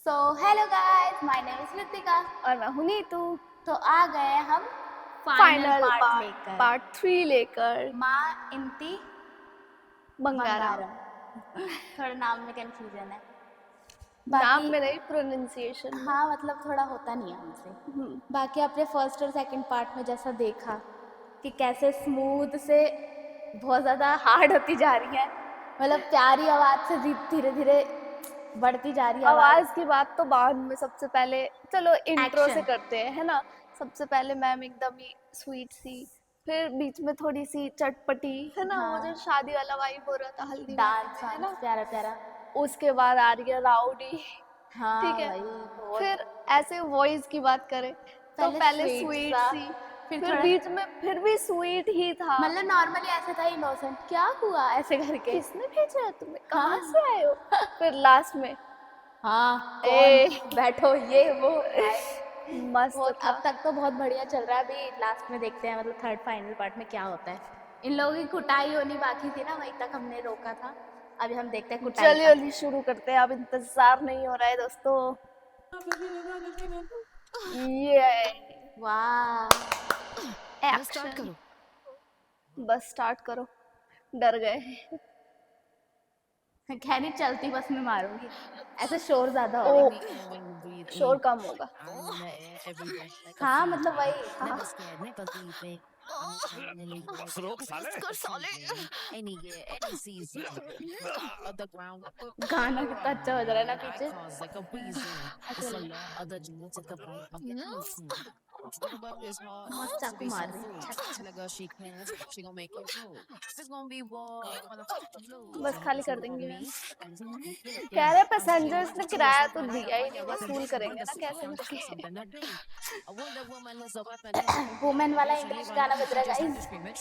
So hello guys, my name is Ritika. और मैं हूं नीतू। तो आ गए हम फाइनल फाइनल पार्ट लेकर, पार्ट 3 लेकर माँ इंती बंगारा। बंगारम। थोड़ा नाम में कंफ्यूजन है, नाम बाकी में नहीं, प्रोनाउंसिएशन में। हाँ मतलब थोड़ा होता नहीं है हमसे। बाकी आपने फर्स्ट और सेकंड पार्ट में जैसा देखा कि कैसे स्मूथ से बहुत ज़्यादा हार्ड होती जा रही है, मतलब प्यारी आवाज़ से धीरे धीरे बढ़ती जा रही है आवाज की बात तो बाद में, सबसे पहले चलो इंट्रो से एक्शन। करते हैं, है ना। सबसे पहले मैम एकदम ही स्वीट सी, फिर बीच में थोड़ी सी चटपटी, है ना, वो जो हाँ, शादी वाला वाइब हो रहा था हल्दी मेहंदी डांस में, है वांस ना। प्यारा प्यारा। उसके बाद आ रही है राउडी। ठीक हाँ है। भाई बहुत। फिर ऐसे वॉइस की बात करें तो पहले पहले स्वीट स्वीट सा, सी, फिर फिर थोड़ा बीच में फिर भी स्वीट ही था। मतलब नॉर्मली ऐसा था इनोसेंट, क्या हुआ ऐसे करके। किसने भेजा है तुम्हें, कहाँ हाँ से आए हो। फिर लास्ट में हाँ कौन, ए बैठो ये वो भाई। मस्त बहुत, था। अब तक तो बहुत बढ़िया चल रहा है। अभी लास्ट में देखते हैं, मतलब थर्ड फाइनल पार्ट में क्या होता है। इन लोगों की कुटाई होनी बाकी थी ना, वहीं तक हमने रोका था। अभी हम देखते हैं कुटाई जल्दी का। जल्दी शुरू करते हैं, अब इंतजार नहीं हो रहा है दोस्तों। ये वाह, बस स्टार्ट एक्शन। करो। बस स्टार्ट करो। डर गए। खैर नहीं, चलती बस में मारूंगी, ऐसे शोर ज्यादा ओ, होगा। Breathe me in when you breathe शोर in. कम होगा। I'm in the air every day like a हाँ fever. मतलब वही। हाँ। Never scared, never leaving. I'm finally there. बस रोक साले। कर साले. Any year, any season. Of the ground. गाना कितना अच्छा बज रहा है ना I पीछे। cause like a reason. It's a law of the jungle. Take a bite of your medicine. Talk about this hard. मस्त To चाकू be मार so रही है, full. छक She छक। like a she can. She gon' make it move. It's gonna be war. Motherfucking blue. बस खाली कर देंगे Me. मैम। Yeah. कह रहे I'm feeling पैसेंजर्स like ने a juice. किराया तो Like a दिया ही fire, नहीं, rockin' वसूल bitch. करेंगे Wonder ना super कैसे sound. करके। Something to do. A Wonder Woman is a weapon. It's women वाला usually इंग्लिश गाना running. बज She रहा है just like to guys. scream and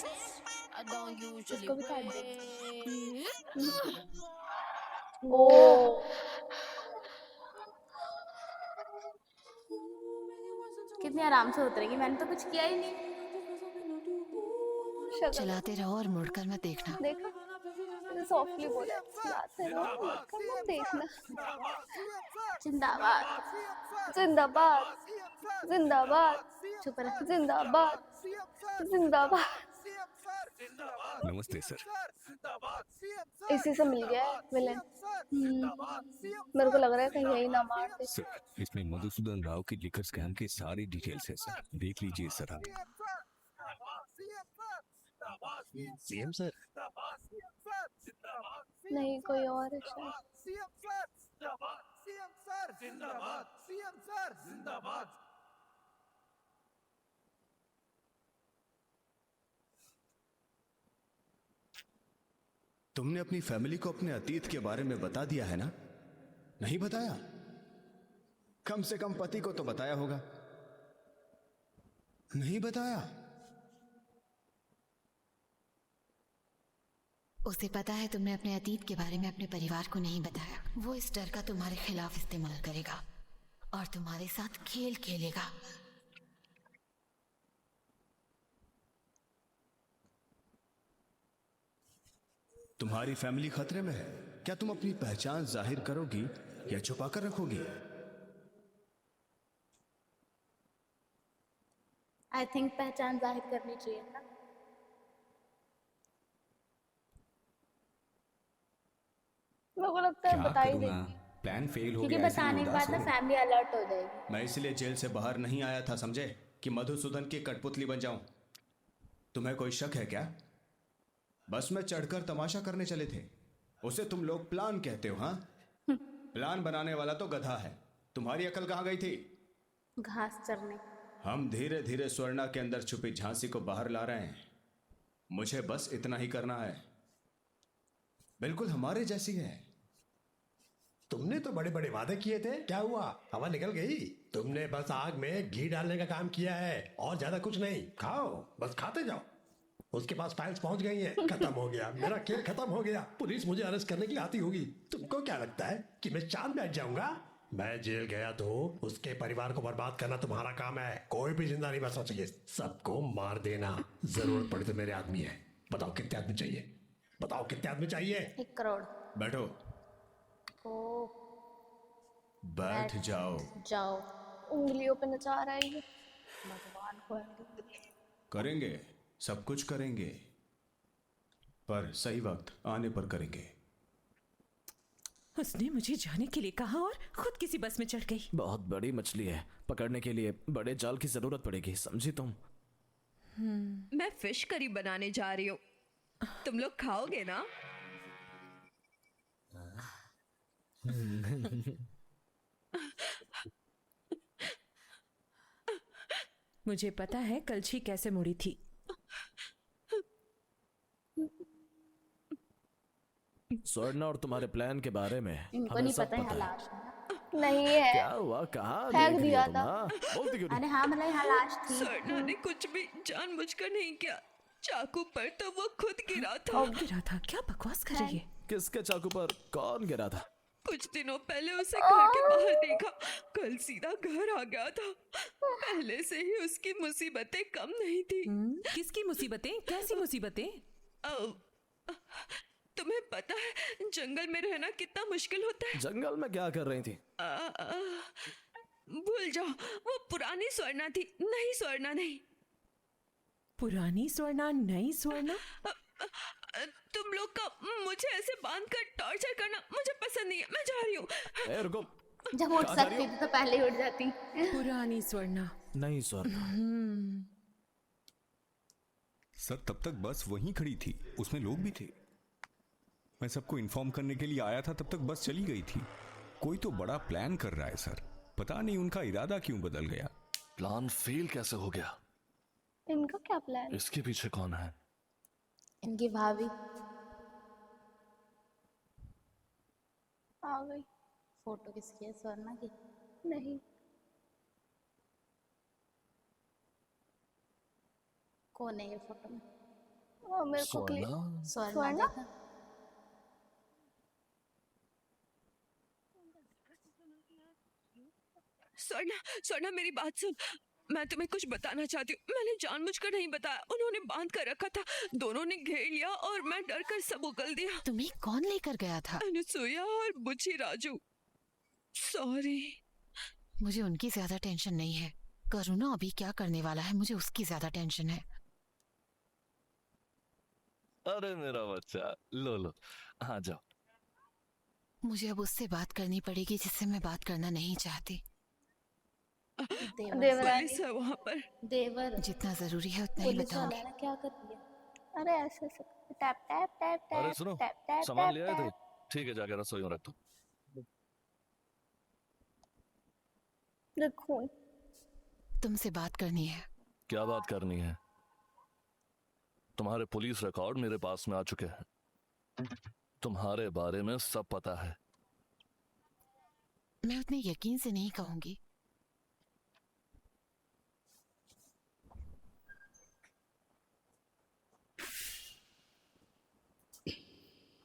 I don't usually इसको भी काट दे। win. ओ कितनी आराम से उतरेगी, मैंने तो कुछ किया ही नहीं। शक्ल चलाते रहो और मुड़कर मत देखना। देखा, मैंने सॉफ्टली बोला है, चलाते रहो मुड़कर मत देखना। जिंदाबाद। जिंदाबाद, जिंदाबाद, चुप रह। जिंदाबाद, जिंदाबाद। नमस्ते सर। इसी से मिल गया है विलेन। मेरे को लग रहा है कहीं यही ना मार दे। सर, इसमें मधुसूदन राव की लिकर स्कैम की सारी डिटेल्स है सर, देख लीजिए सर आप। CM sir. नहीं, कोई और है शायद। तुमने अपनी फैमिली को अपने अतीत के बारे में बता दिया है ना? नहीं बताया? कम से कम पति को तो बताया होगा। नहीं बताया? उसे पता है तुमने अपने अतीत के बारे में अपने परिवार को नहीं बताया। वो इस डर का तुम्हारे खिलाफ इस्तेमाल करेगा और तुम्हारे साथ खेल खेलेगा। तुम्हारी फैमिली खतरे में है। क्या तुम अपनी पहचान जाहिर करोगी या छुपा कर रखोगी? आई थिंक पहचान जाहिर करनी चाहिए ना। मेरे को लगता है क्या बता ही करूँ ना, देंगी। प्लान फेल हो क्योंकि गया इसलिए बताने के उदास बाद ना हो। फैमिली अलर्ट हो जाएगी। मैं इसलिए जेल से बाहर नहीं आया था, समझे, कि मधुसूदन की कठपुतली बन जाऊं। तुम्हें कोई शक है क्या? बस में चढ़कर तमाशा करने चले थे। उसे तुम लोग प्लान कहते हो? हाँ, प्लान बनाने वाला तो गधा है। तुम्हारी अकल कहाँ गई थी? घास चरने। हम धीरे धीरे स्वर्णा के अंदर छुपी झांसी को बाहर ला रहे हैं। मुझे बस इतना ही करना है। बिल्कुल हमारे जैसी है। तुमने तो बड़े बड़े वादे किए थे, क्या हुआ? हवा निकल गई? तुमने बस आग में घी डालने का काम किया है और ज्यादा कुछ नहीं। खाओ, बस खाते जाओ। उसके पास फाइल्स पहुंच गई हैं। खत्म हो गया, मेरा खेल खत्म हो गया। पुलिस मुझे अरेस्ट करने के लिए आती होगी। तुमको क्या लगता है कि मैं चांद बैठ जाऊंगा? मैं जेल गया तो उसके परिवार को बर्बाद करना तुम्हारा काम है। कोई भी जिंदा नहीं बच सके, सबको मार देना। जरूरत पड़ी तो मेरे आदमी है। बताओ कितने आदमी चाहिए? बताओ कितने आदमी चाहिए? 1 करोड़। बैठो। ओ बैठ जाओ। जाओ। उंगलियों पे नचा रहा है ये। भगवान को है। करेंगे, सब कुछ करेंगे, पर सही वक्त आने पर करेंगे। उसने मुझे जाने के लिए कहा और खुद किसी बस में चढ़ गई। बहुत बड़ी मछली है, पकड़ने के लिए बड़े जाल की जरूरत पड़ेगी, समझी तुम? मैं फिश करी बनाने जा रही हूँ, तुम लोग खाओगे ना? मुझे पता है कलछी कैसे मुड़ी थी। स्वर्णा और तुम्हारे प्लान के बारे में इनको हमें नहीं सब पता है पता है। लाश है। नहीं है। क्या हुआ, कहाँ फेंक देख रही दिया हो तुम? था। हाँ? बोलती क्यों नहीं? अरे हाँ मतलब यहाँ लाश थी। स्वर्णा ने कुछ भी जानबूझकर नहीं किया, चाकू पर तो वो खुद गिरा था। गिरा था? क्या बकवास कर रही है? किसके चाकू पर कौन गिरा था? कुछ दिनों पहले उसे घर के बाहर देखा, कल सीधा घर आ गया था। पहले से ही उसकी मुसीबतें कम नहीं थी। किसकी मुसीबतें? कैसी मुसीबतें? तुम्हें पता है जंगल में रहना कितना मुश्किल होता है? जंगल में क्या कर रही थी? भूल जाओ, वो पुरानी स्वर्णा थी, नई स्वर्णा नहीं। पुरानी स्वर्णा नई स्वर्णा? तुम लोग का मुझे ऐसे बांध कर टॉर्चर करना मुझे पसंद नहीं है, मैं जा रही हूँ। ए, रुको। जब उठ कहाँ जा रही सकती थी तो पहले ही उठ जाती। पुरानी स्वर्णा। नहीं स्वर्णा। सर तब तक बस वहीं खड़ी थी, उसमें लोग भी थे। मैं सबको इन्फॉर्म करने के लिए आया था, तब तक बस चली गई थी। कोई तो बड़ा प्लान कर रहा है सर, पता नहीं उनका इरादा क्यों बदल गया। प्लान फेल कैसे हो गया? इनका क्या प्लान? इसके पीछे कौन है? इनकी भाभी आ गई। फोटो किसकी है? स्वर्णा की? नहीं। कौन है ये फोटो में? मेरे को स्वर्णा? स्वर्णा का? स्वर्णा, स्वर्णा मेरी बात सुन, मैं तुम्हें कुछ बताना चाहती हूँ। मैंने जानबूझकर नहीं बताया, उन्होंने बांध कर रखा था, दोनों ने घेर लिया और मैं डर कर सब उगल दिया। तुम्हें कौन लेकर गया था? अनुसुईया और बुची राजू। सॉरी। मुझे उनकी ज्यादा टेंशन नहीं है। करुणा अभी क्या करने वाला है, मुझे उसकी ज्यादा टेंशन है। अरे मेरा बच्चा, लो लो, हाँ जाओ। मुझे अब उससे बात करनी पड़ेगी जिससे मैं बात करना नहीं चाहती। देवरानी। पुलिस है वहाँ पर। देवर। जितना जरूरी है उतना ही पुलिस वाला बताऊंगी। है ना, क्या कर रही है? अरे ऐसे ऐसे टैप टैप टैप टैप। अरे सुनो, टैप टैप सामान टैप ले आए थे? टैप। ठीक है, जाके रसोई में रख दो। देखो, तुमसे बात करनी है। क्या बात करनी है? तुम्हारे पुलिस रिकॉर्ड मेरे पास में आ चुके हैं, तुम्हारे बारे में सब पता है। मैं उतने यकीन से नहीं कहूंगी।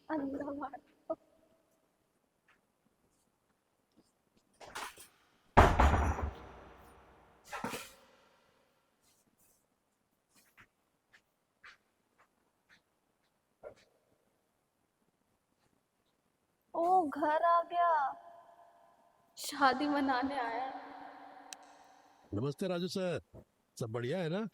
अंधा मार। ओ घर आ गया। शादी मनाने आया है। नमस्ते राजू सर, सब बढ़िया है ना?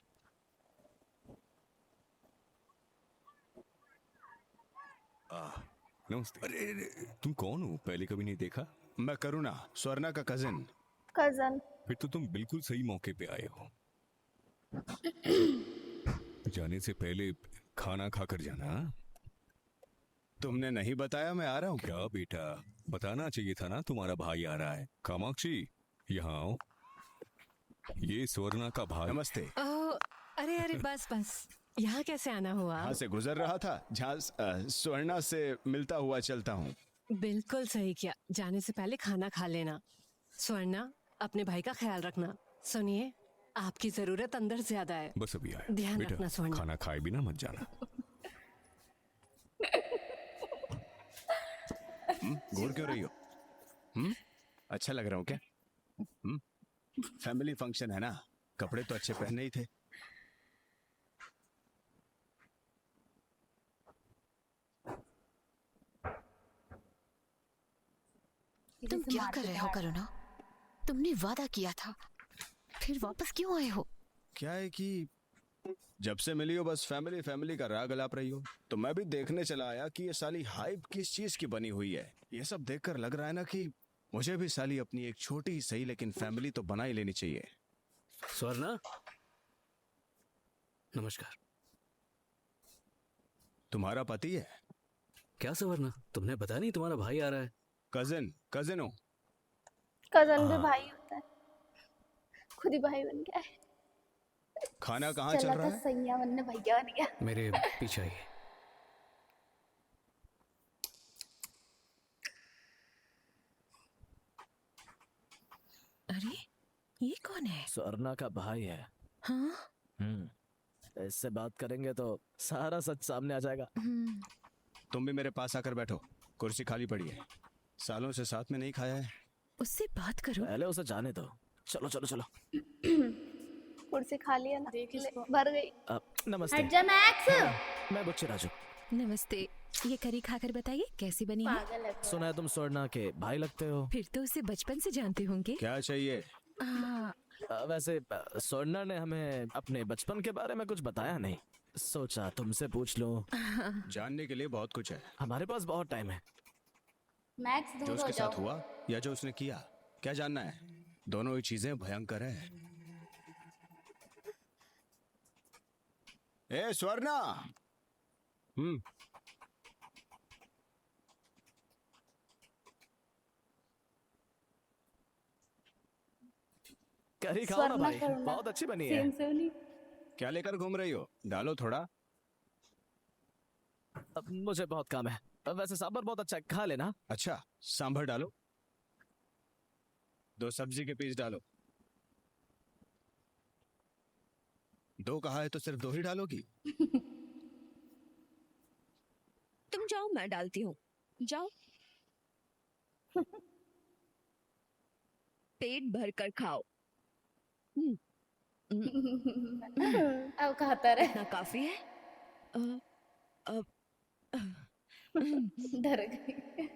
नमस्ते। अरे तुम कौन हो? पहले कभी नहीं देखा। मैं करुणा, स्वर्णा का कजिन। कजन। फिर तो तुम बिल्कुल सही मौके पे आए हो। जाने से पहले खाना खाकर जाना। हाँ? तुमने नहीं बताया मैं आ रहा हूँ। क्या बेटा, बताना चाहिए था ना तुम्हारा भाई आ रहा है। कामाक्षी यहाँ आओ, ये स्वर्णा का भाई। नमस्ते। अरे अरे बस बस, यहाँ कैसे आना हुआ? यहाँ से गुजर रहा था, जहाँ स्वर्णा से मिलता हुआ चलता हूँ। बिल्कुल सही किया, जाने से पहले खाना खा लेना। स्वर्णा, अपने भाई का ख्याल रखना। सुनिए, आपकी जरूरत अंदर ज्यादा है। बस अभी आए। ध्यान बेटा, रखना स्वर्णा। खाना खाए बिना मत जाना। घूर क्यों रही हो? अच्छा लग रहा हूँ क्या? फैमिली फंक्शन है ना, कपड़े तो अच्छे पहने ही थे। तुम से क्या मार कर के रहे हो बाहर। करुणा? तुमने वादा किया था, फिर वापस क्यों आए हो? क्या है कि जब से मिली हो बस फैमिली फैमिली का राग अलाप रही हो, तो मैं भी देखने चला आया कि ये साली हाइप किस चीज की बनी हुई है। ये सब देखकर लग रहा है ना कि मुझे भी साली अपनी एक छोटी ही सही लेकिन फैमिली तो बना ही लेनी चाहिए। स्वर्णा, नमस्कार। तुम्हारा पति है? क्या स्वर्णा, तुमने बताया नहीं तुम्हारा भाई आ रहा है? कजिन हो? कजन भी हाँ। भाई होता है, खुद ही भाई बन गया है। खाना कहाँ चल चला रहा था है? सैया बनने भैया बन गया। मेरे पीछे आइए। अरे ये कौन है? स्वर्णा का भाई है। हाँ। इससे बात करेंगे तो सारा सच सामने आ जाएगा। तुम भी मेरे पास आकर बैठो, कुर्सी खाली पड़ी है। सालों से साथ में नहीं खाया है। उससे बात करो। पहले उसे जाने दो। चलो चलो चलो। कुर्सी खाली है ना, देख इसको। भर गई। नमस्ते। हट जा मैक्स। मैं बुच्चे राजू। नमस्ते। ये करी खाकर बताइए कैसी बनी है? पागल है तू। सुना है तुम स्वर्णा के भाई लगते हो। फिर तो उसे बचपन से जानते होंगे। क्या चाहिए? वैसे स्वर्णा ने हमें अपने बचपन के बारे में कुछ बताया नहीं, सोचा तुमसे पूछ लूं। जानने के लिए बहुत कुछ है। हमारे पास बहुत टाइम है। मैक्स जो दूर हो उसके जाओ। साथ हुआ या जो उसने किया, क्या जानना है? दोनों ही चीजें भयंकर है। ए स्वर्णा। करी खाओ ना स्वर्णा भाई, करुणा। बहुत अच्छी बनी है। सेम से नहीं। क्या लेकर घूम रही हो? डालो थोड़ा। अब मुझे बहुत काम है। वैसे सांभर बहुत अच्छा है, खा लेना। अच्छा, सांभर डालो। 2 सब्जी के पीस डालो। 2 कहा है तो सिर्फ 2 ही डालोगी? तुम जाओ, मैं डालती हूँ। जाओ। पेट भर कर खाओ। अब खाता रहे। इतना काफी है। डर गई।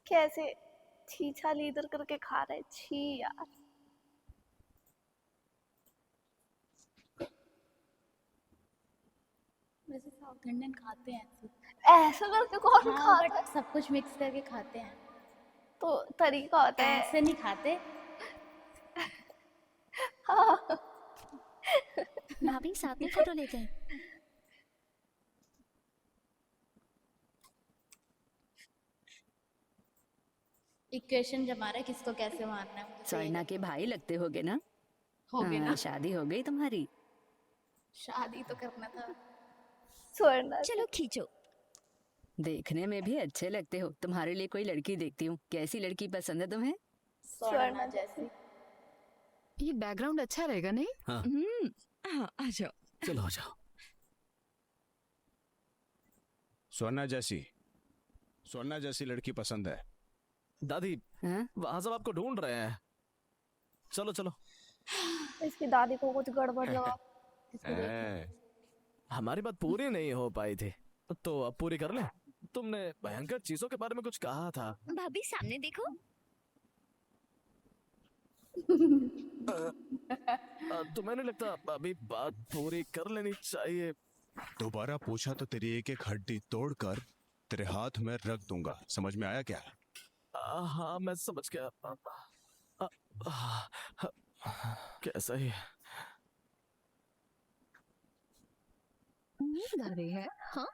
कैसे छीछा लीदर करके खा रहे, छी यार। वैसे साउथ इंडियन खाते हैं ऐसे। ऐसा करके कौन हाँ, खाता है? बट सब कुछ मिक्स करके खाते हैं। तो तरीका होता है। ऐसे नहीं खाते। हाँ। भाभी साथ में फोटो लेते हैं। इक्वेशन जमा रहा है किसको कैसे मारना है। मुझे तो ये स्वर्णा के भाई लगते होगे ना? हो गए ना। शादी हो गई तुम्हारी? शादी तो करना था। स्वर्णा चलो खींचो। देखने में भी अच्छे लगते हो। तुम्हारे लिए कोई लड़की देखती हूँ। कैसी लड़की पसंद है तुम्हें? स्वर्णा जैसी। ये बैकग्राउंड अच्छा रहेगा नहीं? हाँ। हाँ, आ जाओ। चलो आ जाओ। स्वर्णा जैसी लड़की पसंद है। दादी, वहां सब आपको ढूंढ रहे हैं। चलो चलो। इसकी दादी को कुछ गड़बड़ लगा। हमारी बात पूरी नहीं हो पाई थी, तो अब पूरी कर ले। तुमने भयंकर चीजों के बारे में कुछ कहा था। भाभी सामने देखो। तुम्हें नहीं लगता अभी बात पूरी कर लेनी चाहिए? दोबारा पूछा तो तेरी एक एक हड्डी तोड़कर तेरे हाथ में रख दूंगा। समझ में आया क्या? हाँ, मैं समझ गया। कैसा ही नींद आ रही है? हाँ।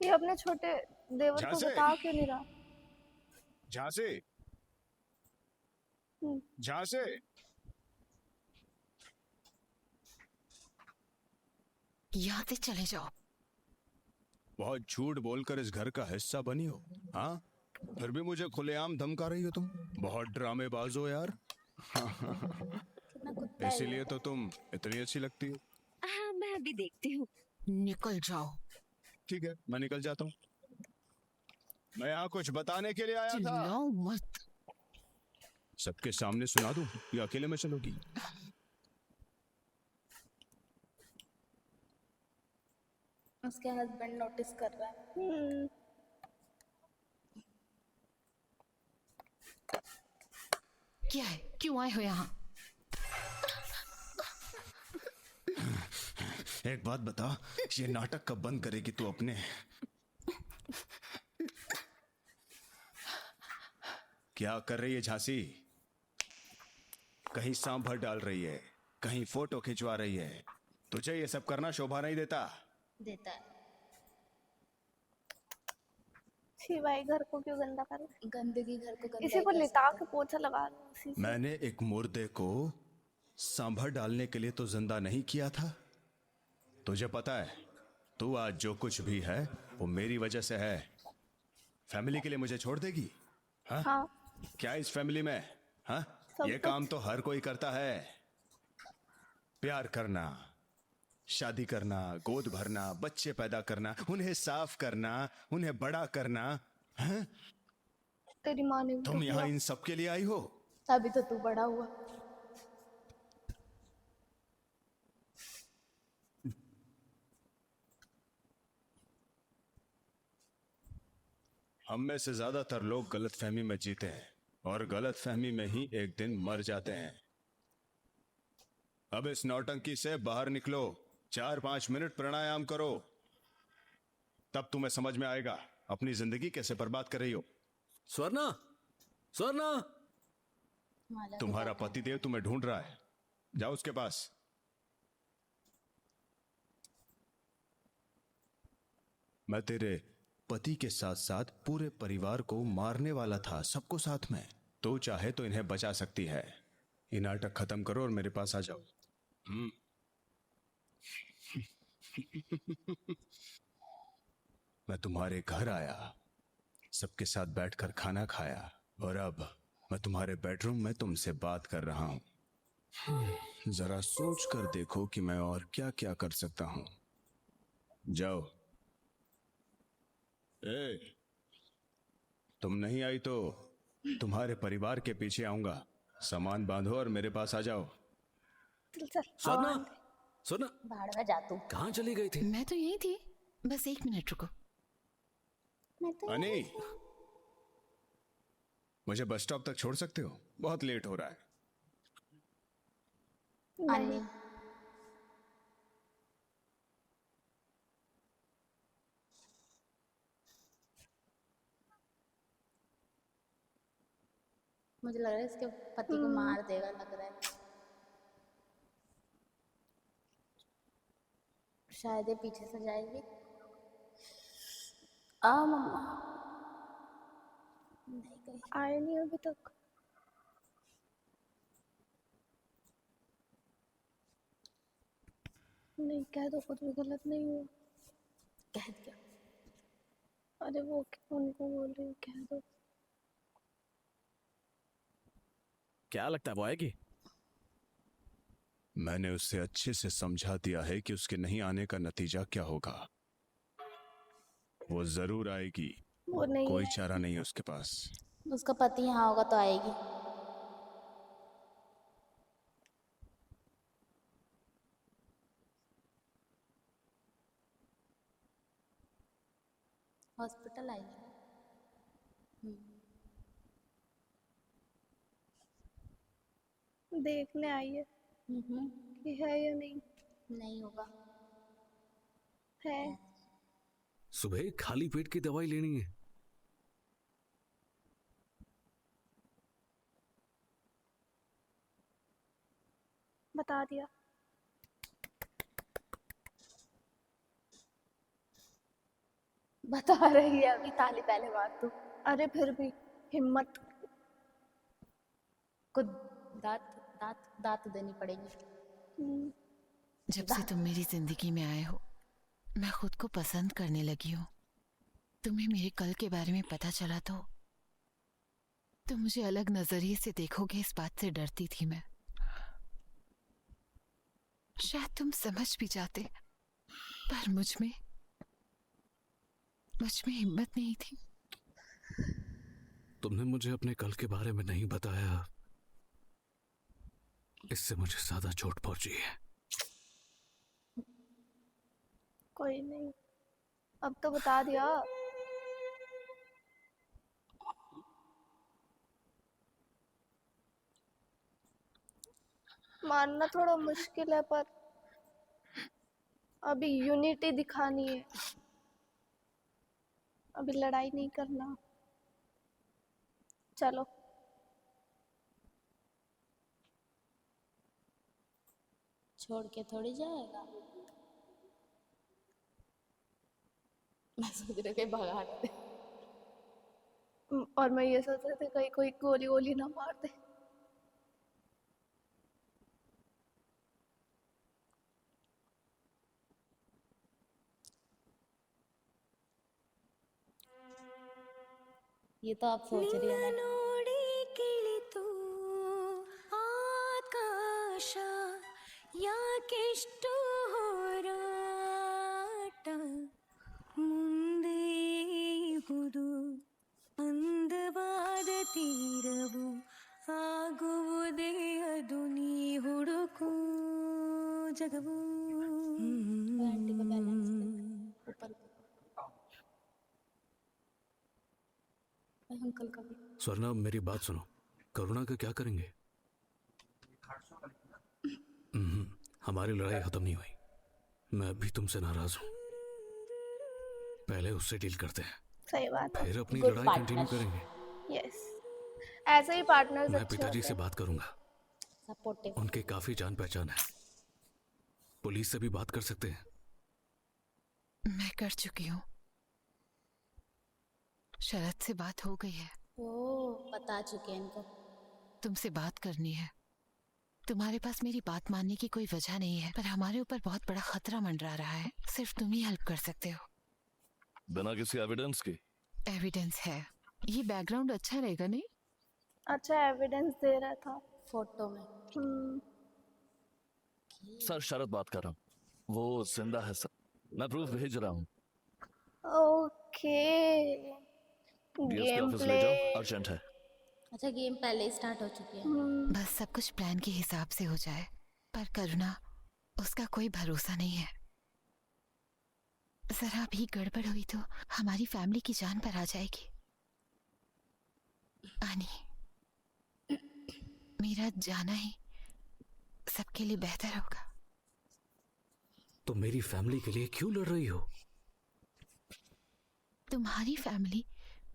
ये अपने छोटे देवर को झांसे। बता क्यों नहीं रहा? झांसे। यहाँ से चले जाओ। बहुत झूठ बोलकर इस घर का हिस्सा बनी हो, हाँ? फिर भी मुझे खुलेआम धमका रही हो तुम। बहुत ड्रामेबाज हो यार। इसीलिए तो तुम इतनी अच्छी लगती हो। हाँ, मैं अभी देखती हूँ। निकल जाओ। ठीक है, मैं निकल जाता हूँ। मैं यहाँ कुछ बताने के लिए आया था। चिल्लाओ मत। सबके सामने सुना दूं या अकेले में चलोगी? उसके हस्बैंड नोटिस कर रहा है। क्या है, क्यों आए हो यहाँ? एक बात बता, ये नाटक कब बंद करेगी तू अपने? क्या कर रही है झांसी? कहीं सांभर डाल रही है, कहीं फोटो खिंचवा रही है। तुझे ये सब करना शोभा नहीं देता। देता है। छी भाई, घर को क्यों गंदा कर रहे हो? गंदगी घर को गंदा इसी को ही कर लिटा के पोछा लगा लो उसी से। मैंने एक मुर्दे को सांभर डालने के लिए तो जिंदा नहीं किया था। तुझे पता है, तू आज जो कुछ भी है वो मेरी वजह से है। फैमिली के लिए मुझे छोड़ देगी? हाँ? हाँ। क्या इस फैमिली में? हाँ? ये काम तो हर कोई करता है। प्यार करना, शादी करना, गोद भरना, बच्चे पैदा करना, उन्हें साफ करना, उन्हें बड़ा करना। हाँ? तेरी माँ ने भी तुम तो यहाँ किया। इन सब के लिए आई हो? तभी तो तू बड़ा हुआ। हम में से ज्यादातर लोग गलतफहमी में जीते हैं और गलतफहमी में ही एक दिन मर जाते हैं। अब इस नौटंकी से बाहर निकलो, 4-5 मिनट प्राणायाम करो, तब तुम्हें समझ में आएगा अपनी जिंदगी कैसे बर्बाद कर रही हो। स्वर्णा, स्वर्णा, तुम्हारा पतिदेव तुम्हें ढूंढ रहा है, जाओ उसके पास। मैं तेरे पति के साथ साथ पूरे परिवार को मारने वाला था, सबको साथ में। तो चाहे तो इन्हें बचा सकती है। ये नाटक खत्म करो और मेरे पास आ जाओ। मैं तुम्हारे घर आया, सबके साथ बैठकर खाना खाया, और अब मैं तुम्हारे बेडरूम में तुमसे बात कर रहा हूं। जरा सोच कर देखो कि मैं और क्या क्या कर सकता हूं। जाओ। तुम नहीं आई तो तुम्हारे परिवार के पीछे आऊंगा। सामान बांधो और मेरे पास आ जाओ। स्वर्णा, स्वर्णा, भाड़ में जा तू। कहाँ चली गई थी? मैं तो यही थी, बस 1 मिनट रुको। अनी, मुझे बस स्टॉप तक छोड़ सकते हो? बहुत लेट हो रहा है। अन्नी, मुझे लग रहा है इसके पति को मार देगा, लग रहा है। शायद ये पीछे से जाएगी। मम्मा नहीं गई। आए नहीं अभी तक। नहीं, कह दो कुछ भी गलत नहीं हुआ। कह दिया। अरे वो क्यों उनको बोल रही, कह दो। क्या लगता है वो आएगी? मैंने उससे अच्छे से समझा दिया है कि उसके नहीं आने का नतीजा क्या होगा। वो जरूर आएगी। वो नहीं कोई है। चारा नहीं है उसके पास। उसका पति यहाँ होगा तो आएगी। हॉस्पिटल आई है। देखने आई है कि है या नहीं। नहीं होगा। है। सुबह खाली पेट की दवाई लेनी है। बता दिया। बता रही है अभी, ताली पहले मार तू। अरे फिर भी हिम्मत को दांत दांत दांत देनी पड़ेगी। जब से तुम मेरी जिंदगी में आए हो, मैं खुद को पसंद करने लगी हूँ। तुम्हें मेरे कल के बारे में पता चला तो तुम मुझे अलग नजरिए से देखोगे, इस बात से डरती थी मैं। शायद तुम समझ भी जाते, पर मुझ में हिम्मत नहीं थी। तुमने मुझे अपने कल के बारे में नहीं बताया, इससे मुझे ज्यादा चोट पहुंची है। कोई नहीं, अब तो बता दिया। मानना थोड़ा मुश्किल है, पर अभी यूनिटी दिखानी है, अभी लड़ाई नहीं करना। चलो। छोड़ के थोड़ी जाएगा। मैं सोच रही थी भगा दे। और मैं ये सोच रही थी कहीं कोई गोली वोली ना मार दे। ये तो आप सोच रही हो ना। ಆಕಾಶ ಯಾಕೆಷ್ಟು ಹೋರಾಟ ಮುಂದೆ ಇಹುದು ಅಂದವಾದ ತೀರವು ಆಗುವುದೇ ಅದು ನೀ ಹುಡುಕು ಜಗವು अंकल का भी। स्वर्णा मेरी बात सुनो, करुणा का क्या करेंगे? हमारी लड़ाई खत्म नहीं हुई। मैं अभी तुमसे नाराज हूँ। पहले उससे डील करते हैं, सही बात है। फिर अपनी Good लड़ाई partner. कंटिन्यू करेंगे। यस, ऐसे ही पार्टनर्स मैं अच्छे पिताजी होते से हैं। बात करूंगा, सपोर्टिव। उनके काफी जान पहचान है। पुलिस से भी बात कर सकते हैं। मैं कर चुकी हूँ। शरद से बात हो गई है। ओ, बता चुके हैं इनको। तुमसे बात करनी है। तुम्हारे पास मेरी बात मानने की कोई वजह नहीं है, पर हमारे ऊपर बहुत बड़ा खतरा मंडरा रहा है। सिर्फ तुम ही हेल्प कर सकते हो। बिना किसी एविडेंस के? एविडेंस है। ये बैकग्राउंड अच्छा रहेगा नहीं? अच्छा एविडेंस दे रहा था फोटो में। सर शरद बात कर रहा हूँ, वो जिंदा है सर। मैं प्रूफ भेज रहा हूँ। ओके, डीएसपी गेम ऑफिस ले प्ले। जाओ, अर्जेंट है। अच्छा, गेम पहले ही स्टार्ट हो चुकी है। बस सब कुछ प्लान के हिसाब से हो जाए, पर करुणा, उसका कोई भरोसा नहीं है। जरा भी गड़बड़ हुई तो हमारी फैमिली की जान पर आ जाएगी। आनी, मेरा जाना ही सबके लिए बेहतर होगा। तो मेरी फैमिली के लिए क्यों लड़ रही हो? तुम्हारी फैमिली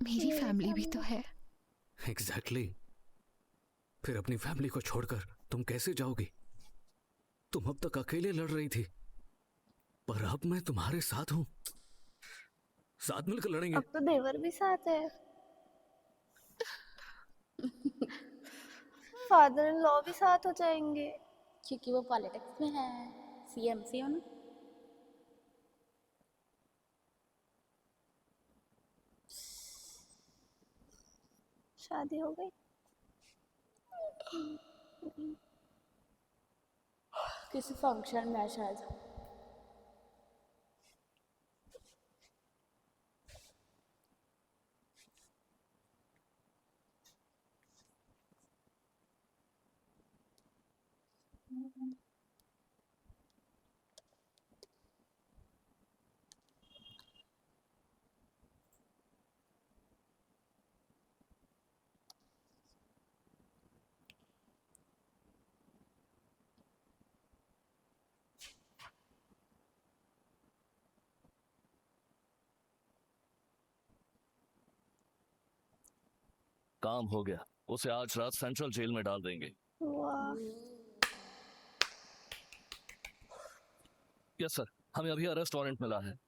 मेरी फैमिली भी तो है। एग्जैक्टली। फिर अपनी फैमिली को छोड़कर तुम कैसे जाओगी? तुम अब तक अकेले लड़ रही थी, पर अब मैं तुम्हारे साथ हूं। साथ मिलकर लड़ेंगे। अब तो देवर भी साथ है, फादर इन लॉ भी साथ हो जाएंगे। क्योंकि वो पॉलिटिक्स में है, सीएमसी हो ना। शादी हो गई। किसी फंक्शन में है शायद। काम हो गया, उसे आज रात सेंट्रल जेल में डाल देंगे। वाह। यस सर, हमें अभी अरेस्ट वारंट मिला है।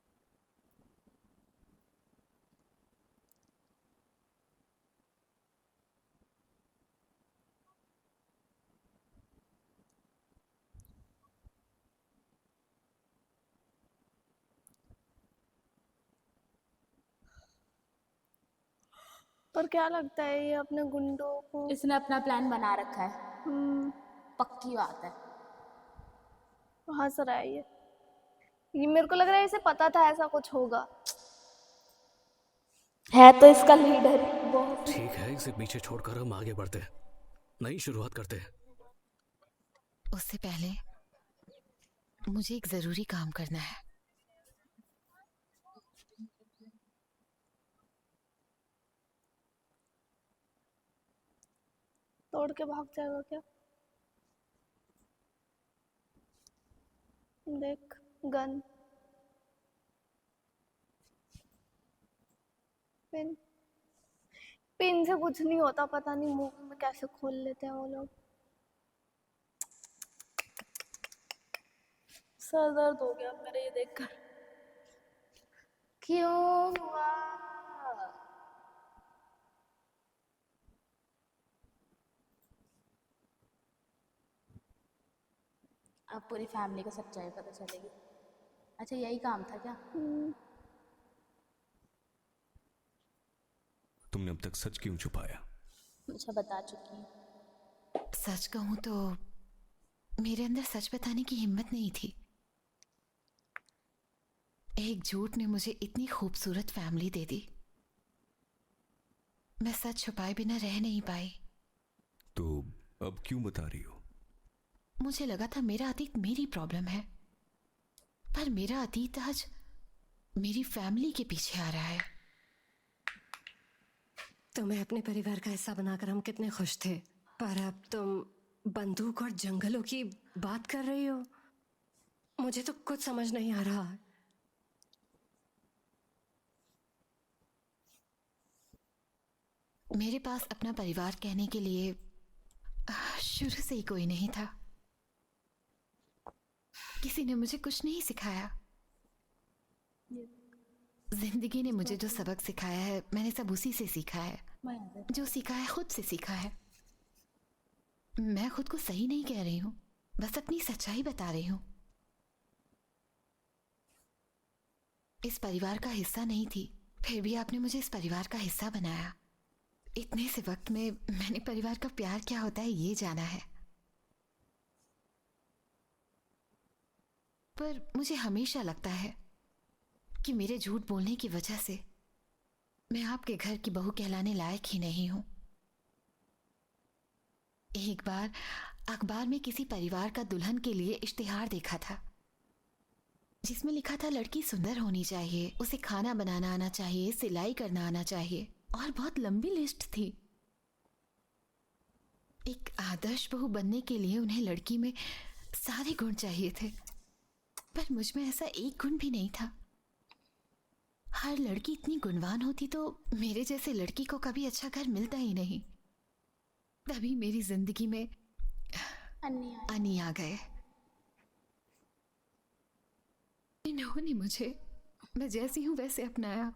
पर क्या लगता है ये अपने गुंडों को? इसने अपना प्लान बना रखा है। पक्की बात है। हंस रहा है ये मेरे को लग रहा है इसे पता था ऐसा कुछ होगा। है तो इसका लीडर बहुत। ठीक है, इसे पीछे छोड़कर हम आगे बढ़ते हैं, नई शुरुआत करते हैं। उससे पहले मुझे एक जरूरी काम करना है। तोड़ के भाग जाएगा क्या? देख, गन, पिन। पिन से कुछ नहीं होता, पता नहीं मूवी में कैसे खोल लेते हैं वो लोग। सर दर्द हो गया मेरे ये देखकर। क्यों हुआ? अब पूरी फैमिली को सच्चाई पता चलेगी। अच्छा यही काम था क्या? तुमने अब तक सच क्यों छुपाया? अच्छा बता चुकी हूँ। सच कहूं तो मेरे अंदर सच बताने की हिम्मत नहीं थी। एक झूठ ने मुझे इतनी खूबसूरत फैमिली दे दी। मैं सच छुपाए बिना रह नहीं पाई। तो अब क्यों बता रही हो? मुझे लगा था मेरा अतीत मेरी प्रॉब्लम है, पर मेरा अतीत आज मेरी फैमिली के पीछे आ रहा है। तुम्हें अपने परिवार का हिस्सा बनाकर हम कितने खुश थे, पर अब तुम बंदूक और जंगलों की बात कर रही हो। मुझे तो कुछ समझ नहीं आ रहा। मेरे पास अपना परिवार कहने के लिए शुरू से ही कोई नहीं था। किसी ने मुझे कुछ नहीं सिखाया। जिंदगी ने मुझे जो सबक सिखाया है मैंने सब उसी से सीखा है। जो सीखा है खुद से सीखा है। मैं खुद को सही नहीं कह रही हूँ, बस अपनी सच्चाई बता रही हूँ। इस परिवार का हिस्सा नहीं थी, फिर भी आपने मुझे इस परिवार का हिस्सा बनाया। इतने से वक्त में मैंने परिवार का प्यार क्या होता है ये जाना है। पर मुझे हमेशा लगता है कि मेरे झूठ बोलने की वजह से मैं आपके घर की बहू कहलाने लायक ही नहीं हूं। एक बार अखबार में किसी परिवार का दुल्हन के लिए इश्तिहार देखा था, जिसमें लिखा था लड़की सुंदर होनी चाहिए, उसे खाना बनाना आना चाहिए, सिलाई करना आना चाहिए, और बहुत लंबी लिस्ट थी। एक आदर्श बहू बनने के लिए उन्हें लड़की में सारे गुण चाहिए थे, पर मुझ में ऐसा एक गुण भी नहीं था। हर लड़की इतनी गुणवान होती तो मेरे जैसे लड़की को कभी अच्छा घर मिलता ही नहीं। तभी मेरी जिंदगी में अन्नी आ गए। इन्होंने मुझे मैं जैसी हूं वैसे अपनाया।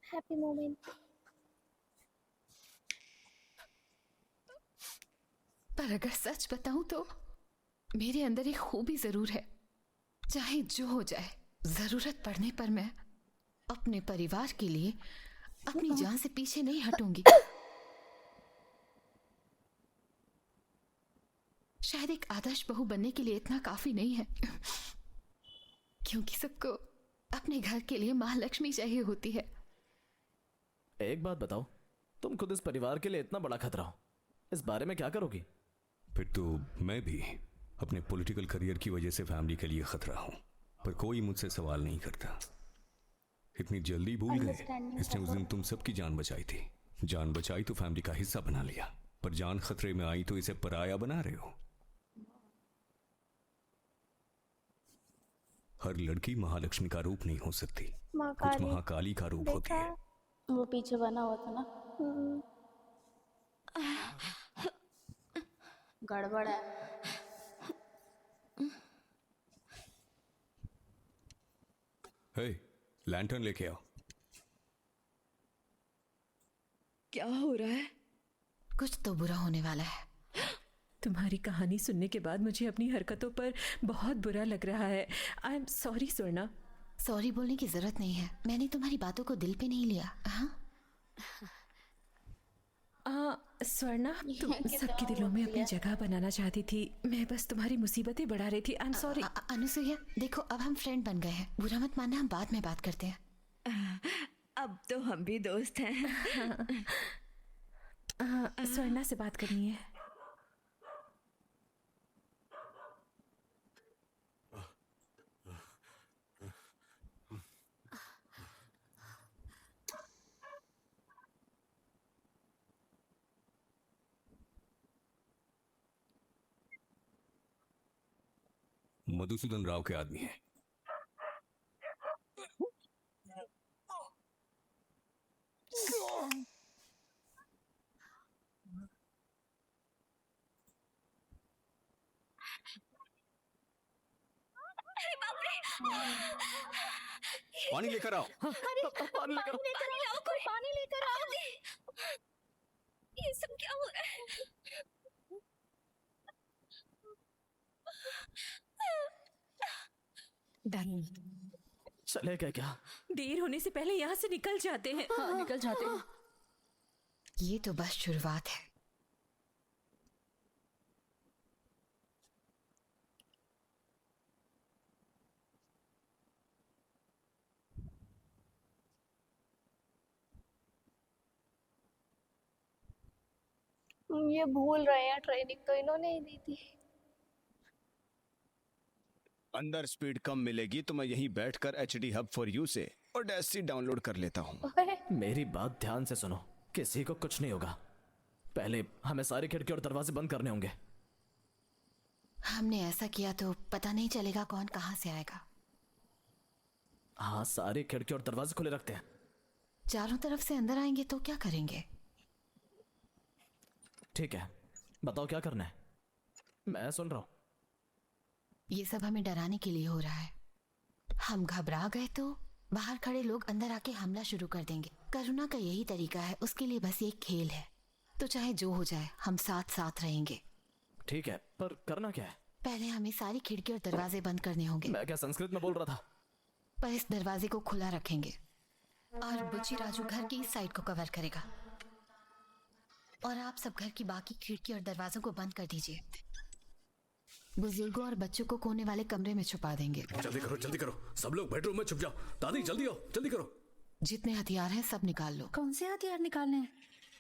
Happy moment. पर अगर सच बताऊं तो मेरे अंदर एक खूबी जरूर है। चाहे जो हो जाए, जरूरत पड़ने पर मैं अपने परिवार के लिए अपनी जान से पीछे नहीं हटूंगी। शायद एक आदर्श बहू बनने के लिए इतना काफी नहीं है, क्योंकि सबको अपने घर के लिए महालक्ष्मी चाहिए होती है। एक बात बताओ, तुम खुद इस परिवार के लिए इतना बड़ा खतरा हो, इस बारे में क्या करोगी? फिर तो मैं भी अपने पॉलिटिकल करियर की वजह से फैमिली के लिए खतरा हूं, पर कोई मुझसे सवाल नहीं करता। इतनी जल्दी भूल गए? इसने उस दिन तुम सबकी जान बचाई थी। जान बचाई तो फैमिली का हिस्सा बना लिया, पर जान खतरे में आई तो इसे पराया बना रहे हो। हर लड़की महालक्ष्मी का रूप नहीं हो सकती, कुछ महाकाली का रूप होती है। वो पीछे बना हुआ था ना, गड़बड़ है। हे, लैंटर्न लेके आओ। क्या हो रहा है? कुछ तो बुरा होने वाला है। तुम्हारी कहानी सुनने के बाद मुझे अपनी हरकतों पर बहुत बुरा लग रहा है। I am sorry Swarna. Sorry बोलने की जरूरत नहीं है, मैंने तुम्हारी बातों को दिल पे नहीं लिया। हाँ स्वर्णा, तुम सबके दिलों में अपनी जगह बनाना चाहती थी, मैं बस तुम्हारी मुसीबतें बढ़ा रही थी। I am sorry. अनुसुईया, देखो अब हम फ्रेंड बन गए हैं, बुरा मत मानना, हम बाद में बात करते हैं। अब तो हम भी दोस्त हैं। स्वर्णा से बात करनी है। मधुसूदन राव के आदमी है। पानी लेकर आओ। पानी लेकर आओ, कोई पानी लेकर आओ। ये सब क्या हो रहा है? चले गए क्या? देर होने से पहले यहाँ से निकल जाते हैं। हाँ, निकल जाते हैं। ये तो बस शुरुआत है। ये भूल रहे हैं, ट्रेनिंग तो इन्होंने ही दी थी। अंदर स्पीड कम मिलेगी तो मैं यहीं बैठकर HD हब फॉर यू से ऑडेसिटी डाउनलोड कर लेता हूँ। मेरी बात ध्यान से सुनो, किसी को कुछ नहीं होगा। पहले हमें सारी खिड़की और दरवाजे बंद करने होंगे। हमने ऐसा किया तो पता नहीं चलेगा कौन कहाँ से आएगा। हाँ, सारी खिड़की और दरवाजे खुले रखते हैं। चारों तरफ से अंदर आएंगे तो क्या करेंगे? ठीक है, बताओ क्या करना है, मैं सुन रहा हूँ। ये सब हमें डराने के लिए हो रहा है। हम घबरा गए तो बाहर खड़े लोग अंदर आके हमला शुरू कर देंगे। करुणा का यही तरीका है, उसके लिए बस ये खेल है। तो चाहे जो हो जाए हम साथ साथ रहेंगे। ठीक है, पर करना क्या है? पहले हमें सारी खिड़की और दरवाजे बंद करने होंगे। मैं क्या संस्कृत में बोल रहा था? पर इस दरवाजे को खुला रखेंगे और बुच्ची राजू घर की इस साइड को कवर करेगा और आप सब घर की बाकी खिड़की और दरवाजों को बंद कर दीजिए। बुजुर्गों और बच्चों को कोने वाले कमरे में छुपा देंगे। जल्दी करो, सब लोग बेडरूम में छुप जाओ। दादी जल्दी आओ, जल्दी करो। जितने हथियार हैं सब निकाल लो। कौन से हथियार निकालने हैं?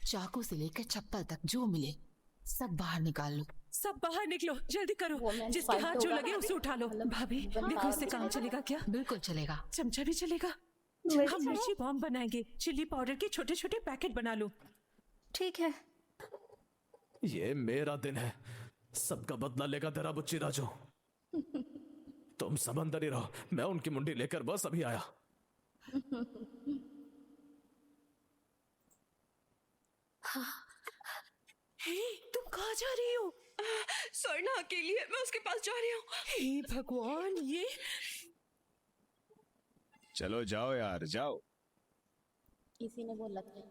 चाकू से लेकर चप्पल तक जो मिले सब बाहर निकाल लो। सब बाहर निकलो, जल्दी करो। जिसके हाथ जो लगे उसे उठा लो। भाभी देखो, उससे काम चलेगा क्या? बिल्कुल चलेगा। चमचा भी चलेगा। हम मिर्ची बॉम्ब बनाएंगे। चिल्ली पाउडर के छोटे छोटे पैकेट बना लो। ठीक है। ये मेरा दिन है, सबका बदला लेगा तेरा बुच्ची राजू। तुम सब अंदर ही रहो, मैं उनकी मुंडी लेकर बस अभी आया। हे, तुम कहाँ जा रही हो? स्वर्णा अकेली है, मैं उसके पास जा रही हूँ। हे भगवान, ये चलो जाओ यार, जाओ। इसी ने बोला था।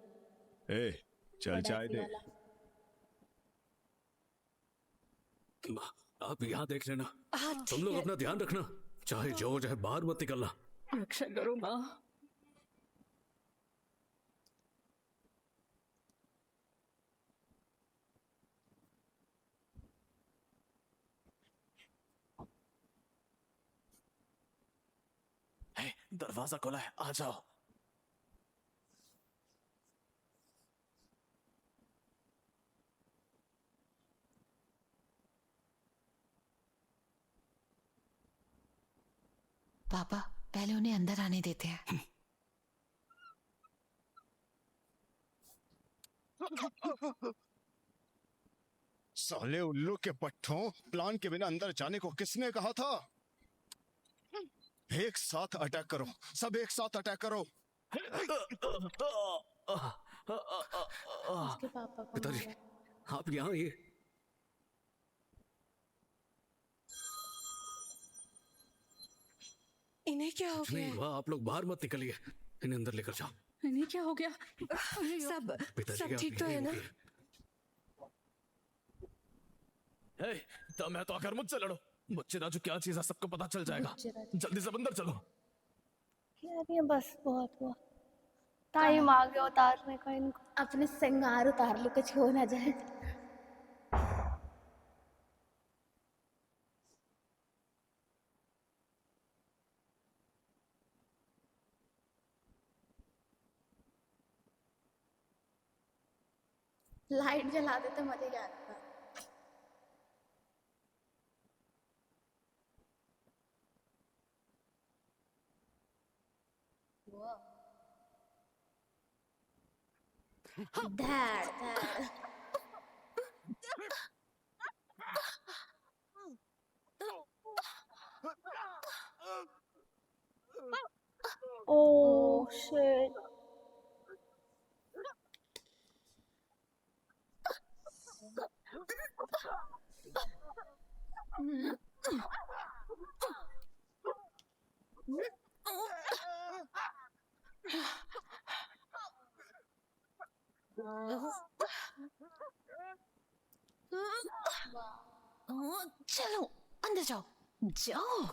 ए, चल चाय दे। आप यहाँ देख लेना। तुम लोग अपना ध्यान रखना, चाहे जो हो जाए बाहर मत निकलना। रक्षा करो माँ। दरवाजा खुला है, आ जाओ। पापा पहले उन्हें अंदर आने देते हैं। साले उल्लू के पट्टों, प्लान के बिना अंदर जाने को किसने कहा था? एक साथ अटैक करो, सब एक साथ अटैक करो। पिताजी आप यहाँ आइए। इन्हें क्या हो गया? नहीं हुआ, आप लोग बाहर मत निकलिए, इन्हें अंदर लेकर जाओ। इन्हें क्या हो गया? पिताजी सब आप ठीक तो है यहीं ना? रुकिए। तो मैं तो आकर मुझसे लड़ो। बुच्ची राजू क्या चीज है सबको पता चल जाएगा। जल्दी से अंदर चलो। यार ये बस बहुत हुआ। टाइम आ गया उतारने का इनको। अपने सिंगार उतार लो, कुछ हो ना जाए। लाइट जला देते मजे क्या आता। धैड़ धैड़ ओह शिट। चलो अंदर जाओ जाओ।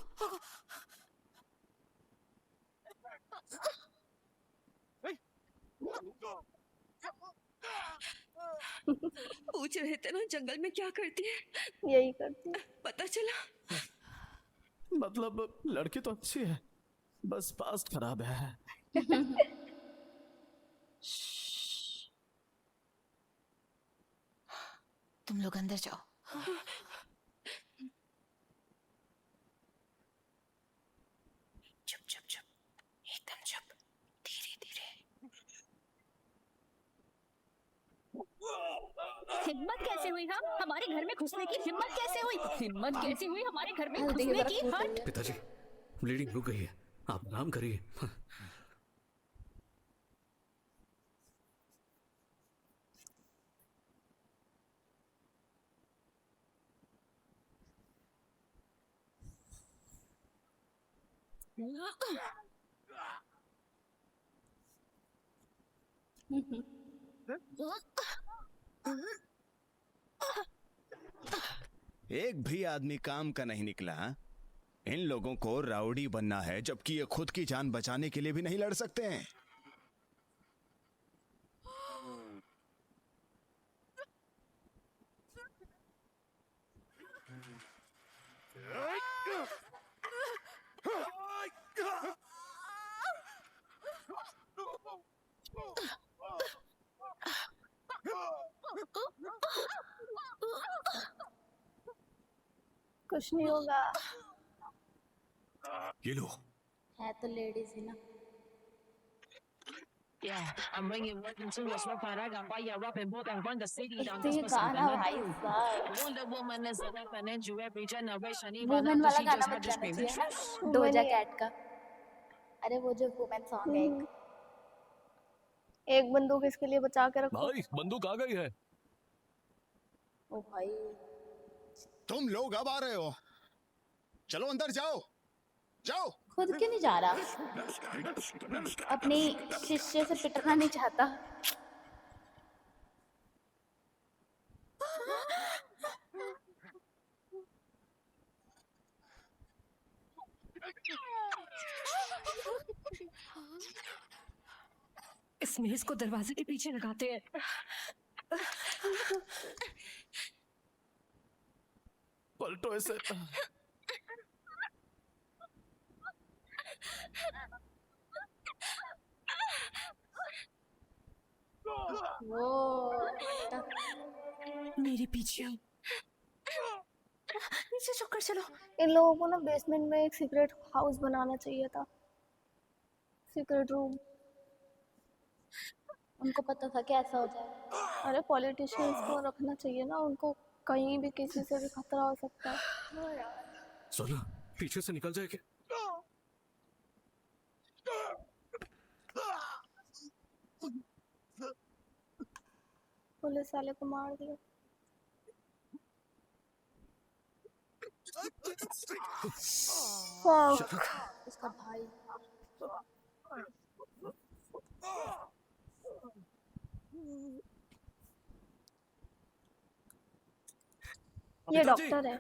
पूछ रहे थे ना जंगल में क्या करती है। यही करती है। पता चला। मतलब लड़की तो अच्छी है, बस पास्ट खराब है। तुम लोग अंदर जाओ। चुप चुप चुप, एकदम चुप, धीरे धीरे। हिम्मत कैसे हुई? हाँ, हमारे घर में घुसने की हिम्मत कैसे हुई? हिम्मत कैसे हुई हमारे घर में हल्दी घुसने की की? बरफ हट। पिताजी, ब्लीडिंग रुक गई है, आप आराम करिए। एक भी आदमी काम का नहीं निकला। इन लोगों को राउडी बनना है, जबकि ये खुद की जान बचाने के लिए भी नहीं लड़ सकते हैं। कुछ नहीं होगा। ये लो। है तो लेडीज ही ना। I'm bringing work into a smoke fire. I got fire up and both and run the city down तो just ये for गाना something भाई to do. साहब Wonder Woman is a weapon into every generation. Even women after वाला she गाना just बज had to जाना scream. चाहिए ना, डोजा कैट का। अरे वो जो वुमेन सॉन्ग है एक। एक बंदूक इसके लिए बचा के रखो। भाई बंदूक आ गई है। ओ भाई तुम लोग अब आ रहे हो, चलो अंदर जाओ जाओ। खुद क्यों नहीं जा रहा? अपनी शिष्य से पिटना नहीं चाहता? इस मेज को दरवाजे के पीछे लगाते हैं। पलटो इसे। मेरे पीछे आओ। नीचे झुककर चलो। इन लोगों को ना बेसमेंट में एक सीक्रेट हाउस बनाना चाहिए था, सीक्रेट रूम। उनको पता था कि ऐसा हो जाएगा। अरे पॉलिटिशियंस को रखना चाहिए ना, उनको कहीं भी किसी से भी खतरा हो सकता है। सोना पीछे से निकल जाए क्या? पुलिस वाले को मार दिया। उसका भाई। ये डॉक्टर है।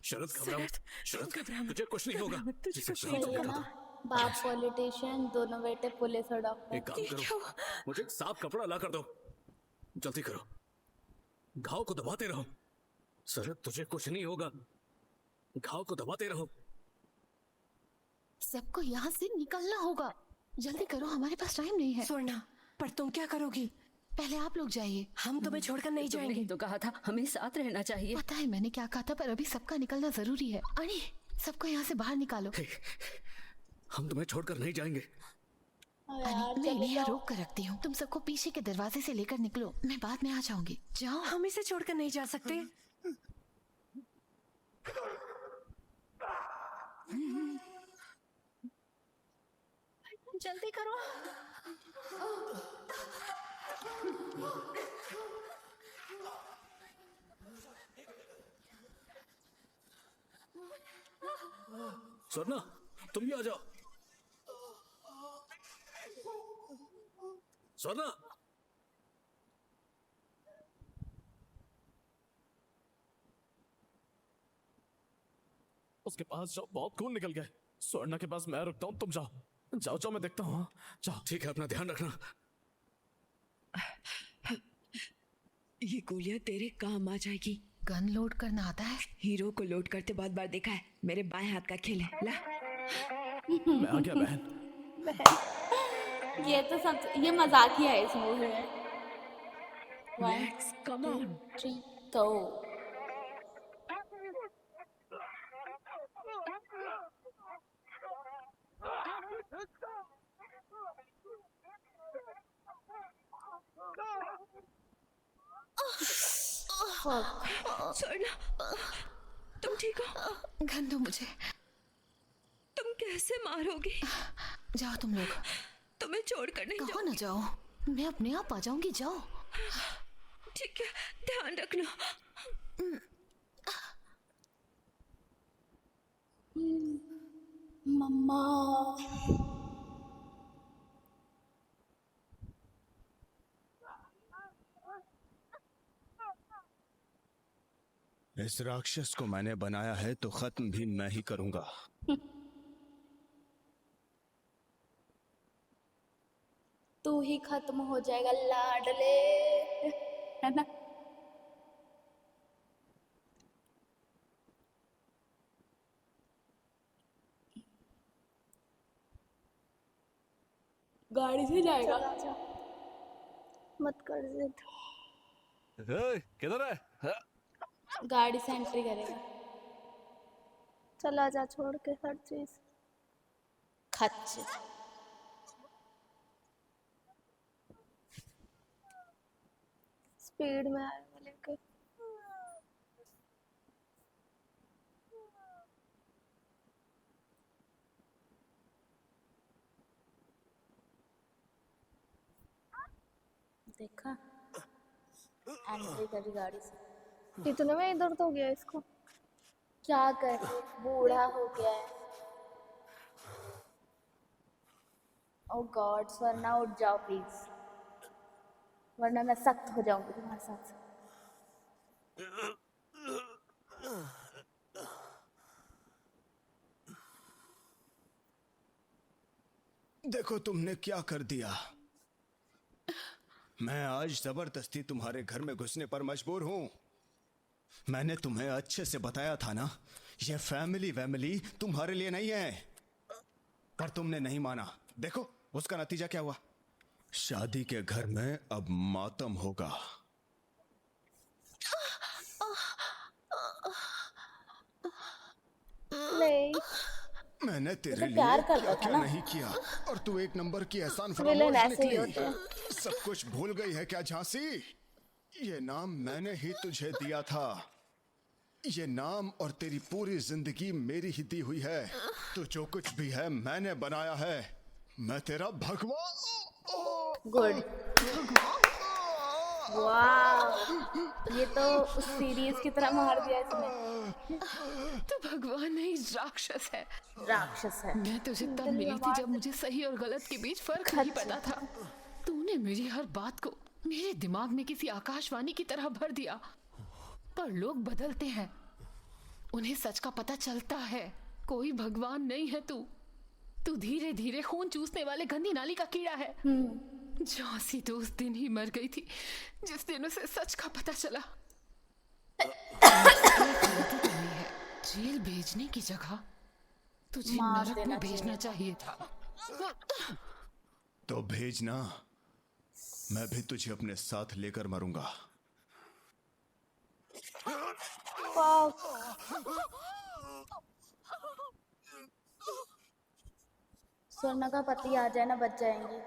शरद घबरा मत, शरद तुझे कुछ नहीं होगा। सही है ना, बाप पॉलिटिशियन, दोनों बेटे पुलिस और डॉक्टर। एक काम करो, मुझे एक साफ कपड़ा ला कर दो, जल्दी करो, घाव को दबाते रहो। शरद तुझे कुछ नहीं होगा, घाव को दबाते रहो। सबको यहाँ से निकलना होगा, जल्दी करो, हमारे पास टाइम नहीं है। स्वर्णा, पर तुम क्या करोगी? पहले आप लोग जाइए। हम तुम्हें छोड़कर नहीं तुमने जाएंगे। ही तो कहा था हमें साथ रहना चाहिए। पता है मैंने क्या कहा था, पर अभी सबका निकलना जरूरी है। अरे सबको यहाँ से बाहर निकालो। हम तुम्हें छोड़कर नहीं जाएंगे। अरे मैं इन्हें यहाँ रोक कर रखती हूँ। तुम सबको पीछे के दरवाजे से लेकर निकलो, मैं बाद में आ जाऊंगी। जाओ। हम इसे छोड़कर नहीं जा सकते। जल्दी करो। स्वर्णा तुम भी आ जाओ। स्वर्णा उसके पास जाओ, बहुत खून निकल गया। स्वर्णा के पास मैं रुकता हूँ, तुम जाओ जाओ जाओ, मैं देखता हूँ। जाओ। ठीक है, अपना ध्यान रखना। ये गोलियां तेरे काम आ जाएगी। गन लोड करना आता है? हीरो को लोड करते बहुत बार देखा है। मेरे बाएं हाथ का खेल है। ला। मैं आ गया बहन। ये तो सब ये मजाकिया है इस मूवी में। Max, come on. 1 2 3 go। Swarna, तुम ठीक हो? गन दो मुझे। तुम कैसे मारोगी? जाओ तुम लोग। तुम्हें छोड़कर नहीं कहो ना जाओ, मैं अपने आप आ जाऊंगी। जाओ। ठीक है, ध्यान रखना। मम्मा। इस राक्षस को मैंने बनाया है तो खत्म भी मैं ही करूंगा। तू ही खत्म हो जाएगा लाडले, है ना? गाड़ी से जाएगा। मत कर जिद। किधर है? गाड़ी से एंट्री करेगा। चला जा छोड़ के हर चीज। खच। स्पीड में आएगा लेके। देखा, एंट्री करी गाड़ी से। इतने में इधर तो गया इसको। क्या करे, बूढ़ा हो गया है। ओ गॉड, स्वर्णा उठ जाओ प्लीज, वरना मैं सख्त हो जाऊंगी तुम्हारे साथ। देखो तुमने क्या कर दिया। मैं आज जबरदस्ती तुम्हारे घर में घुसने पर मजबूर हूं। मैंने तुम्हें अच्छे से बताया था ना, ये फैमिली तुम्हारे लिए नहीं है, पर तुमने नहीं माना। देखो उसका नतीजा क्या हुआ। शादी के घर में अब मातम होगा। नहीं, मैंने तेरे लिए प्यार करता क्या था क्या ना। नहीं किया, और तू एक नंबर की एहसान विलेन फरामोश ऐसे ही होते निकली। हैं। सब कुछ भूल गई है क्या झांसी? ये नाम मैंने ही तुझे दिया था। ये नाम और तेरी पूरी जिंदगी मेरी ही दी हुई है। तू जो कुछ भी है मैंने बनाया है। मैं तेरा भगवान। गुड। वाह, ये तो उस सीरीज की तरह मार दिया इसने। तो भगवान नहीं, राक्षस है। राक्षस है। मैं तुझे तब मिली थी जब मुझे सही और गलत के बीच फर्क नहीं पता था। तूने मेरी हर बात को मेरे दिमाग में किसी आकाशवाणी की तरह भर दिया। पर लोग बदलते हैं, उन्हें सच का पता चलता है। कोई भगवान नहीं है तू धीरे धीरे खून चूसने वाले गंदी नाली का कीड़ा है। झांसी तो उस दिन ही मर गई थी जिस दिन उसे सच का पता चला। जेल भेजने की जगह तुझे मार नरक देना में भेजना चाहिए था। तो भेजना। मैं भी तुझे अपने साथ लेकर मरूंगा। स्वर्णा का पति आ जाए ना, बच जाएंगी।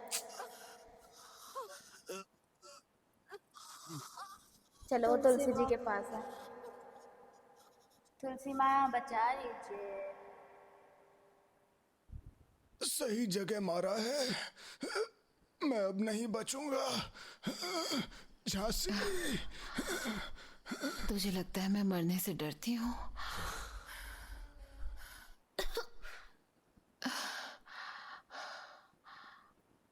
चलो वो तुलसी जी के पास है। तुलसी माँ बचा लीजिए। सही जगह मारा है, मैं अब नहीं बचूंगा। झांसी। तुझे लगता है मैं मरने से डरती हूँ?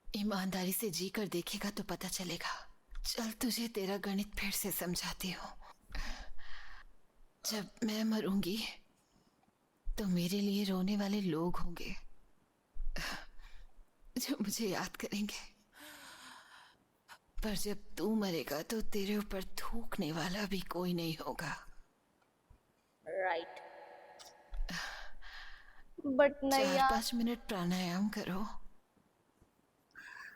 ईमानदारी से जी कर देखेगा तो पता चलेगा। चल तुझे तेरा गणित फिर से समझाती हूँ। जब मैं मरूंगी तो मेरे लिए रोने वाले लोग होंगे जो मुझे याद करेंगे, पर जब तू मरेगा तो तेरे ऊपर थूकने वाला भी कोई नहीं होगा। राइट। बट नहीं यार, 4-5 मिनट प्राणायाम करो,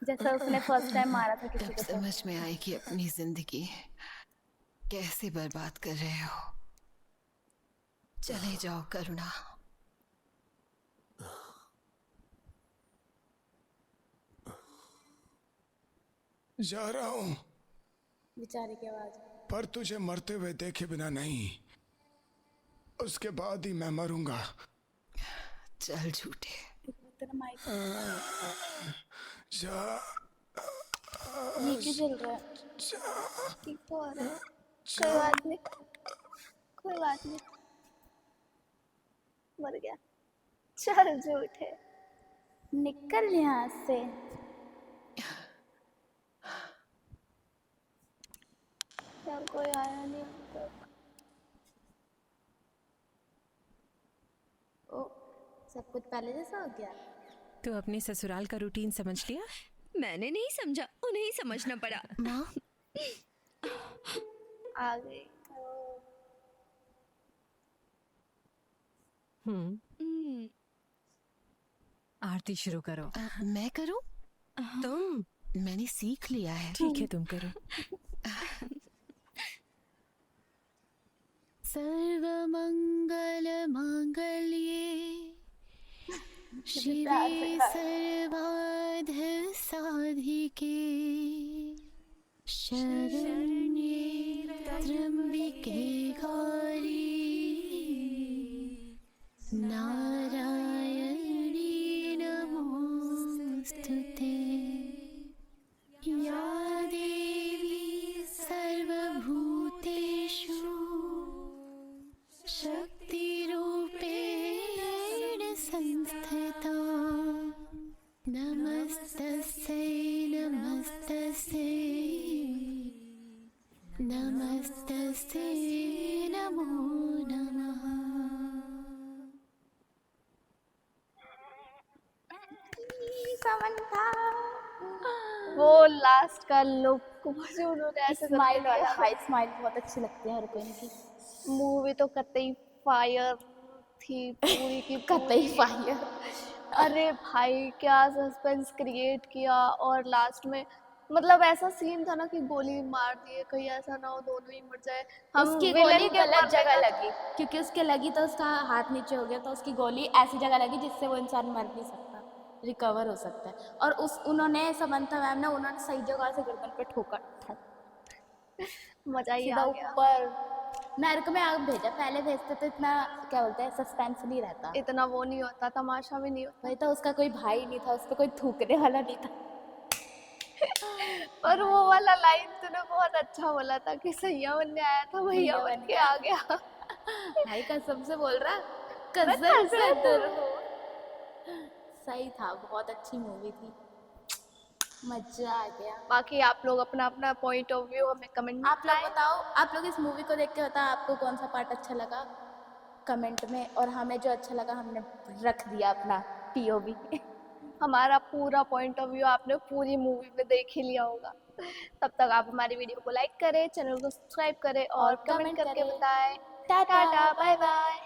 जैसा उसने फर्स्ट टाइम मारा था किसी तब को। समझ में आएगी अपनी जिंदगी कैसे बर्बाद कर रहे हो। चले जाओ करुणा। जा रहा हूं, बेचारे की आवाज। पर तुझे मरते हुए देखे बिना नहीं, उसके बाद ही मैं मरूंगा। चल झूठे। जा। ये क्यों चल रहा है? ठीक तो आ रहा है, कोई बात नहीं, कोई बात नहीं, मर गया। चल झूठे, निकल यहाँ से। यार कोई आया नहीं अब तक। ओ, सब कुछ पहले जैसा हो गया। तो अपने ससुराल का रूटीन समझ लिया? मैंने नहीं समझा, उन्हें ही समझना पड़ा। माँ आ गई। आरती शुरू करो। मैं करूं? तुम? मैंने सीख लिया है। ठीक है, तुम करो। सर्वमंगल मांगल्ये शिवे सर्वार्थ साधिके शरण्ये त्र्यंबिके गौरी नारायणी नमोस्तुते। या देवी सर्वभूतेषु शक्तिरूपेण संस्थिता। नमस्तस्यै नमस्तस्यै नमस्तस्यै नमो नमः। समंथा। वो लास्ट का लुक मुझे उन्होंने ऐसे स्माइल वाला भाई, स्माइल बहुत अच्छी लगती है हर कोई की। मूवी तो कतई फायर थी पूरी की कतई फायर। अरे भाई क्या सस्पेंस क्रिएट किया। और लास्ट में मतलब ऐसा सीन था ना कि गोली मार दिए, कहीं ऐसा ना हो दोनों ही मर जाए। उसकी गोली गलत जगह लगी, क्योंकि उसके लगी तो उसका हाथ नीचे हो गया, तो उसकी गोली ऐसी जगह लगी जिससे वो इंसान मर नहीं सकता, रिकवर हो सकता है। और उन्होंने समंथा मैम ने उन्होंने सही जगह से गर्दन पे ठोका। मजा ही सीधा आ गया। ऊपर। नर्क में आग भेजा, पहले भेजते तो इतना क्या बोलते हैं सस्पेंस नहीं रहता, इतना वो नहीं होता, तमाशा भी नहीं होता। वही तो, उसका कोई भाई नहीं था, उसको कोई थूकने वाला नहीं था। और वो वाला लाइन तूने बहुत अच्छा बोला था कि सैया बनने आया था भैया बन के आ गया। भाई कसम से बोल रहा, कसम से दूर हो। सही था, बहुत अच्छी मूवी थी, मजा आ गया। बाकी आप लोग अपना अपना पॉइंट ऑफ व्यू हमें कमेंट में आप लोग बताओ, आप लोग इस मूवी को देख के बताओ आपको कौन सा पार्ट अच्छा लगा कमेंट में। और हमें जो अच्छा लगा हमने रख दिया अपना POV। हमारा पूरा पॉइंट ऑफ व्यू आपने पूरी मूवी में देख ही लिया होगा। तब तक आप हमारी वीडियो को लाइक करें, चैनल को सब्सक्राइब करें और कमेंट करके बताएं। Tata bye bye.